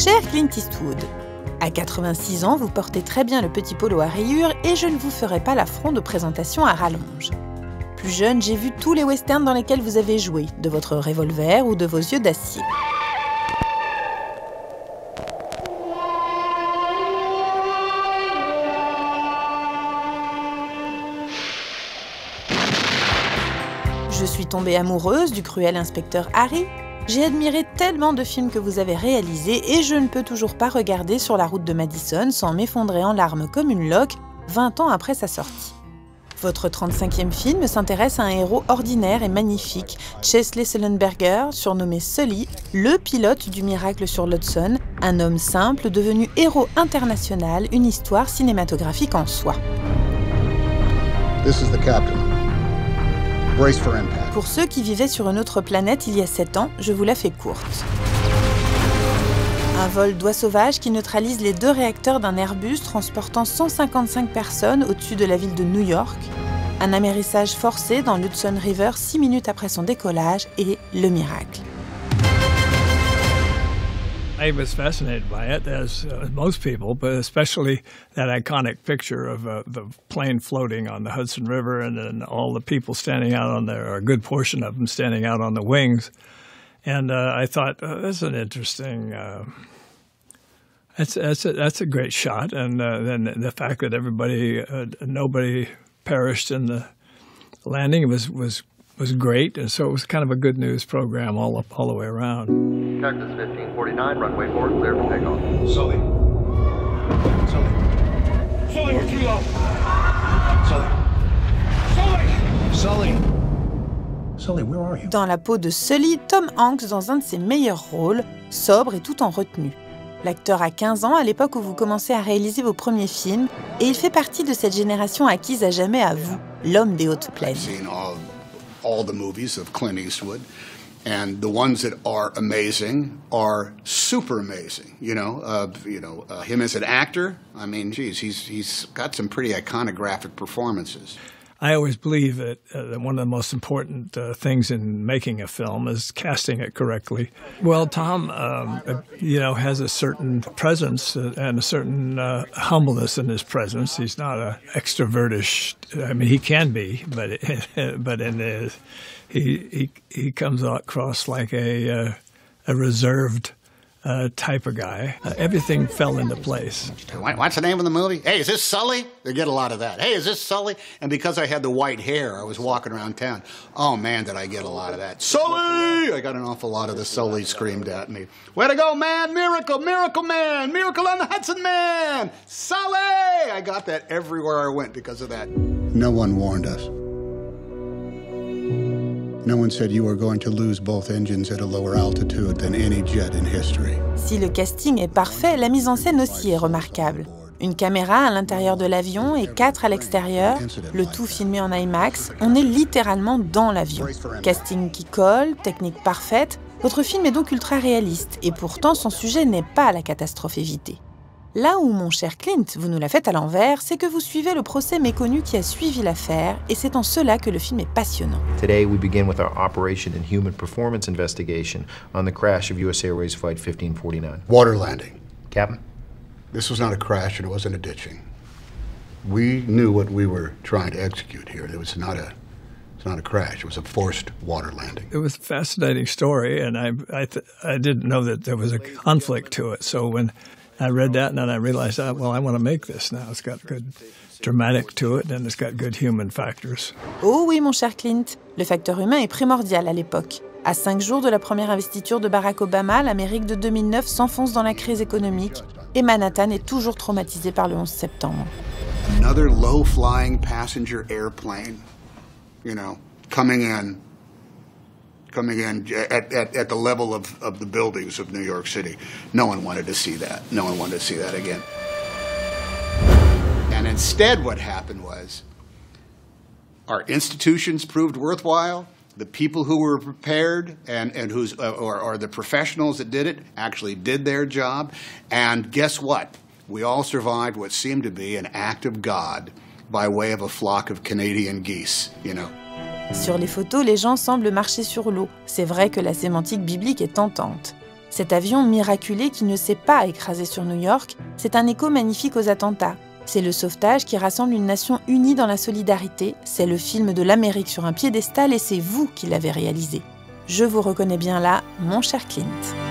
Cher Clint Eastwood, à 86 ans, vous portez très bien le petit polo à rayures et je ne vous ferai pas l'affront de présentation à rallonge. Plus jeune, j'ai vu tous les westerns dans lesquels vous avez joué, de votre revolver ou de vos yeux d'acier. Je suis tombée amoureuse du cruel inspecteur Harry. J'ai admiré tellement de films que vous avez réalisés et je ne peux toujours pas regarder Sur la route de Madison sans m'effondrer en larmes comme une loque 20 ans après sa sortie. Votre 35e film s'intéresse à un héros ordinaire et magnifique, Chesley Sullenberger, surnommé Sully, le pilote du Miracle sur l'Hudson, un homme simple devenu héros international, une histoire cinématographique en soi. This is the captain. Brace for impact. Pour ceux qui vivaient sur une autre planète il y a 7 ans, je vous la fais courte. Un vol d'oies sauvages qui neutralise les 2 réacteurs d'un Airbus transportant 155 personnes au-dessus de la ville de New York. Un amérissage forcé dans l'Hudson River 6 minutes après son décollage et le miracle. I was fascinated by it, as most people, but especially that iconic picture of the plane floating on the Hudson River and then all the people standing out on there, or a good portion of them standing out on the wings. And I thought, that's an interesting, that's a great shot. And then the fact that nobody perished in the landing was great. And so it was kind of a good news program all the way around. Texas 1549, runway 4, clear for takeoff. Sully, we're too low. Sully, where are you? Dans la peau de Sully, Tom Hanks dans un de ses meilleurs rôles, sobre et tout en retenue. L'acteur a 15 ans à l'époque où vous commencez à réaliser vos premiers films, et il fait partie de cette génération acquise à jamais à vous, l'homme des hautes plaines. All the movies of Clint Eastwood. And the ones that are amazing are super amazing. Him as an actor. I mean, geez, he's got some pretty iconographic performances. I always believe that one of the most important things in making a film is casting it correctly. Well, Tom, has a certain presence and a certain humbleness in his presence. He's not an extrovertish. I mean, he can be, but he comes across like a reserved type of guy. Everything fell into place. What's the name of the movie? Hey, is this Sully? They get a lot of that. Hey, is this Sully? And because I had the white hair, I was walking around town. Oh, man, did I get a lot of that. Sully! I got an awful lot of the Sully screamed at me. Way to go, man! Miracle, miracle man! Miracle on the Hudson, man! Sully! I got that everywhere I went because of that. No one warned us. No one said you were going to lose both engines at a lower altitude than any jet in history. Si le casting est parfait, la mise en scène aussi est remarquable. Une caméra à l'intérieur de l'avion et 4 à l'extérieur, le tout filmé en IMAX, on est littéralement dans l'avion. Casting qui colle, technique parfaite, votre film est donc ultra réaliste et pourtant son sujet n'est pas la catastrophe évitée. Là où, mon cher Clint, vous nous la faites à l'envers, c'est que vous suivez le procès méconnu qui a suivi l'affaire, et c'est en cela que le film est passionnant. Today we begin with our Operation and Human Performance investigation on the crash of U.S. Airways Flight 1549. Water landing. Captain? This was not a crash and it wasn't a ditching. We knew what we were trying to execute here. It's not a crash. It was a forced water landing. It was a fascinating story, and I didn't know that there was a conflict to it. So when I read that and then I realized, I want to make this now. It's got good dramatic to it and it's got good human factors. Oh oui, mon cher Clint, le facteur humain est primordial à l'époque. À 5 jours de la première investiture de Barack Obama, l'Amérique de 2009 s'enfonce dans la crise économique et Manhattan est toujours traumatisé par le 11 septembre. Another low-flying passenger airplane, coming in at the level of the buildings of New York City. No one wanted to see that. No one wanted to see that again. And instead what happened was our institutions proved worthwhile. The people who were prepared and who's or the professionals that did it actually did their job. And guess what? We all survived what seemed to be an act of God by way of a flock of Canadian geese, Sur les photos, les gens semblent marcher sur l'eau. C'est vrai que la sémantique biblique est tentante. Cet avion miraculé qui ne s'est pas écrasé sur New York, c'est un écho magnifique aux attentats. C'est le sauvetage qui rassemble une nation unie dans la solidarité. C'est le film de l'Amérique sur un piédestal et c'est vous qui l'avez réalisé. Je vous reconnais bien là, mon cher Clint.